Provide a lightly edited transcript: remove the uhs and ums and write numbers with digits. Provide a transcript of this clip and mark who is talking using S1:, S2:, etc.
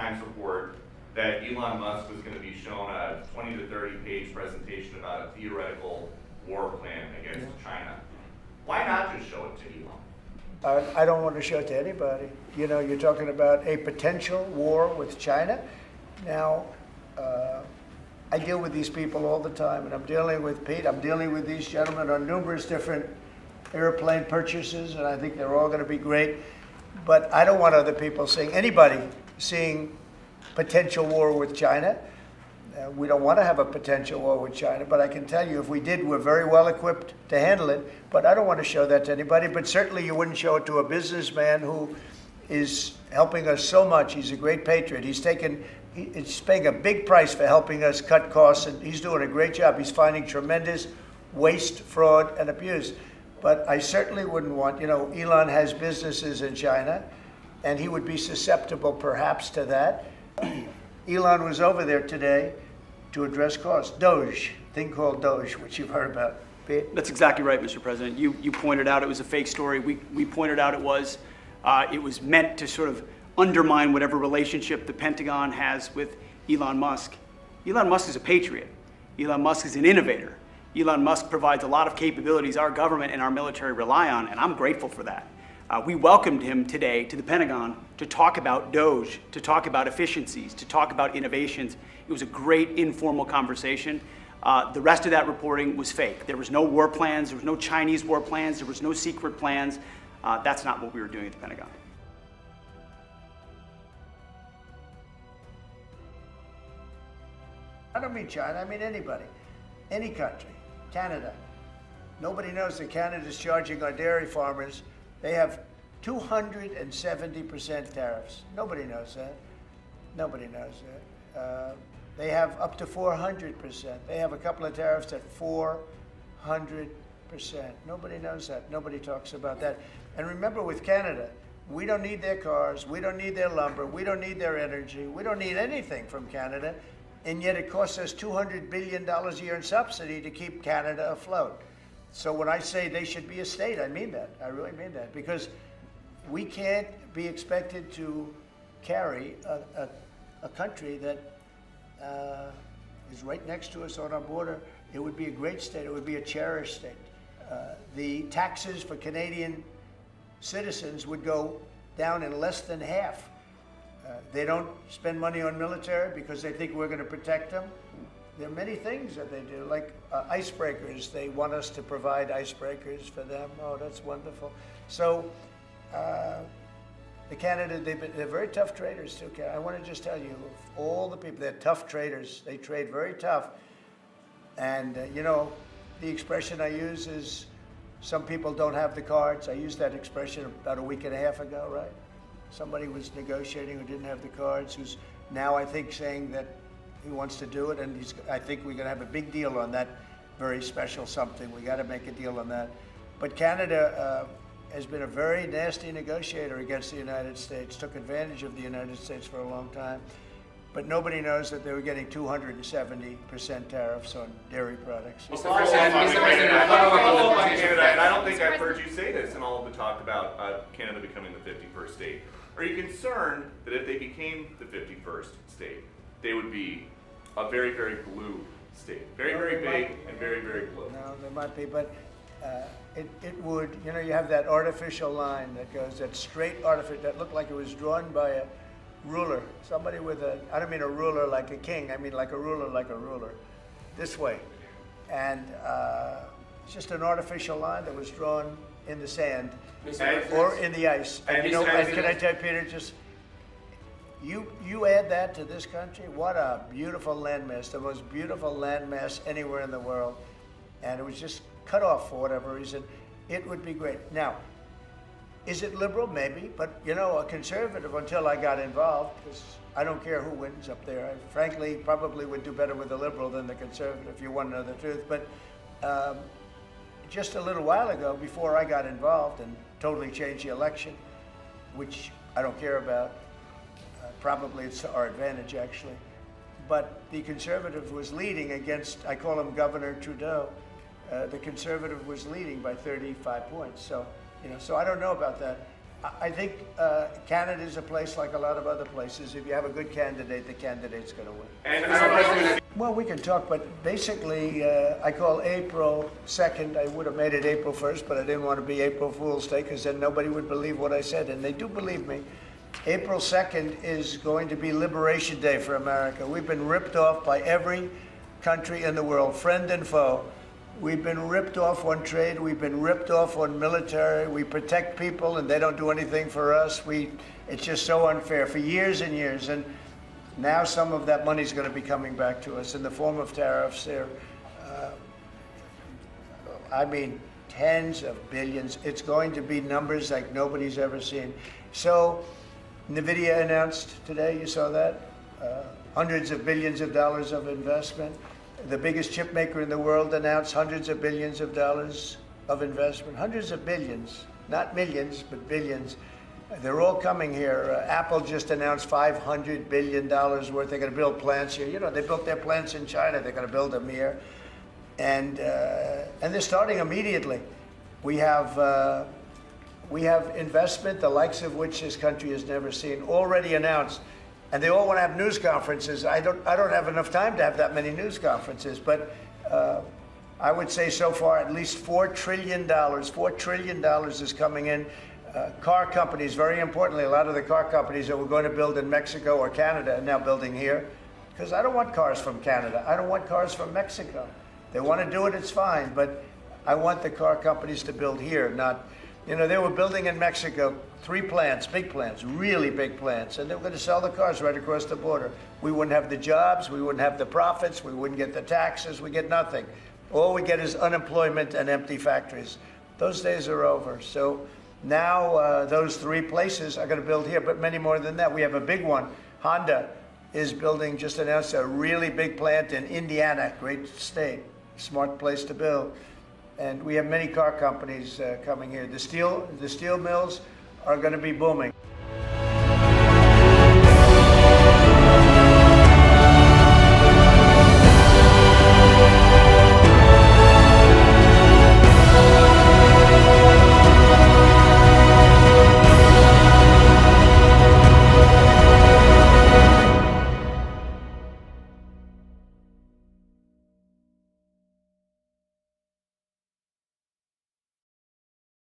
S1: Times report that Elon Musk was going to be shown a 20 to 30 page presentation about a theoretical war plan against China. Why not just show it to Elon?
S2: I don't want to show it to anybody. You know, you're talking about a potential war with China. Now, I deal with these people all the time, and I'm dealing with Pete. I'm dealing with these gentlemen on numerous different airplane purchases, and I think they're all going to be great. But I don't want other people seeing, anybody seeing potential war with China. We don't want to have a potential war with China, but I can tell you if we did, we're very well equipped to handle it. But I don't want to show that to anybody. But certainly you wouldn't show it to a businessman who is helping us so much. He's a great patriot. He's paying a big price for helping us cut costs, and he's doing a great job. He's finding tremendous waste, fraud, and abuse. But I certainly wouldn't want, you know, Elon has businesses in China, and he would be susceptible perhaps to that. Elon was over there today to address costs. DOGE, thing called DOGE, which you've heard about. Pete?
S3: That's exactly right, Mr. President. You pointed out it was a fake story. We pointed out it was meant to sort of undermine whatever relationship the Pentagon has with Elon Musk. Elon Musk is a patriot. Elon Musk is an innovator. Elon Musk provides a lot of capabilities our government and our military rely on, and I'm grateful for that. We welcomed him today to the Pentagon to talk about DOGE, to talk about efficiencies, to talk about innovations. It was a great informal conversation. The rest of that reporting was fake. There was no war plans, there was no Chinese war plans, there was no secret plans. That's not what we were doing at the Pentagon.
S2: I don't mean China, I mean anybody, any country, Canada. Nobody knows that Canada's charging our dairy farmers. They have 270% tariffs. Nobody knows that. Nobody knows that. They have up to 400%. They have a couple of tariffs at 400%. Nobody knows that. Nobody talks about that. And remember, with Canada, we don't need their cars. We don't need their lumber. We don't need their energy. We don't need anything from Canada. And yet it costs us $200 billion a year in subsidy to keep Canada afloat. So when I say they should be a state, I mean that. I really mean that. Because we can't be expected to carry a country that is right next to us on our border. It would be a great state. It would be a cherished state. The taxes for Canadian citizens would go down in less than half. They don't spend money on military because they think we're going to protect them. There are many things that they do, like icebreakers. They want us to provide icebreakers for them. Oh, that's wonderful. So the Canada, they're very tough traders too. I want to just tell you, all the people, they're tough traders. They trade very tough. And you know, the expression I use is, some people don't have the cards. I used that expression about a week and a half ago, right? Somebody was negotiating who didn't have the cards, who's now, I think, saying that he wants to do it, and I think we're going to have a big deal on that very special something. We got to make a deal on that. But Canada has been a very nasty negotiator against the United States, took advantage of the United States for a long time. But nobody knows that they were getting 270% tariffs on dairy products.
S1: Mr. President, I don't think I've heard you say this in all of the talk about Canada becoming the 51st state. Are you concerned that if they became the 51st state, they would be a very, very blue state? Very, very big and very, very blue.
S2: No, there might be, but it would, you know, you have that artificial line that goes, that straight artificial, that looked like it was drawn by a ruler. Somebody with I don't mean a ruler like a king, I mean like a ruler, this way. And it's just an artificial line that was drawn in the sand or in the ice. And you know, can I tell you, Peter, just, you add that to this country, what a beautiful landmass, the most beautiful landmass anywhere in the world. And it was just cut off for whatever reason. It would be great. Now, is it liberal? Maybe, but you know, a conservative, until I got involved, because I don't care who wins up there. I frankly probably would do better with the liberal than the conservative, if you want to know the truth. But just a little while ago, before I got involved and totally changed the election, which I don't care about, probably it's to our advantage actually, but the conservative was leading against, I call him Governor Trudeau, the conservative was leading by 35 points. So, you know, so I don't know about that. I think Canada is a place like a lot of other places. If you have a good candidate, the candidate's going to win.
S1: And
S2: Well, we can talk, but basically, I call April 2nd. I would have made it April 1st, but I didn't want to be April Fool's Day because then nobody would believe what I said, and they do believe me. April 2nd is going to be Liberation Day for America. We've been ripped off by every country in the world, friend and foe. We've been ripped off on trade. We've been ripped off on military. We protect people, and they don't do anything for us. It's just so unfair for years and years. And now some of that money is going to be coming back to us in the form of tariffs. I mean, tens of billions. It's going to be numbers like nobody's ever seen. So NVIDIA announced today, you saw that, hundreds of billions of dollars of investment. The biggest chip maker in the world announced hundreds of billions of dollars of investment. Hundreds of billions, not millions, but billions. They're all coming here. Apple just announced $500 billion worth. They're going to build plants here. You know, they built their plants in China. They're going to build them here. And they're starting immediately. We have investment, the likes of which this country has never seen, already announced. And they all want to have news conferences. I don't have enough time to have that many news conferences, but I would say so far at least $4 trillion. $4 trillion is coming in. Car companies, very importantly, a lot of the car companies that were going to build in Mexico or Canada are now building here, because I don't want cars from Canada. I don't want cars from Mexico. They want to do it, it's fine, but I want the car companies to build here, not, you know, they were building in Mexico 3 plants, big plants, really big plants, and they were going to sell the cars right across the border. We wouldn't have the jobs, we wouldn't have the profits, we wouldn't get the taxes, we get nothing. All we get is unemployment and empty factories. Those days are over. So now those 3 places are going to build here, but many more than that. We have a big one. Honda is building, just announced a really big plant in Indiana, great state, smart place to build. And we have many car companies coming here. The steel mills are going to be booming.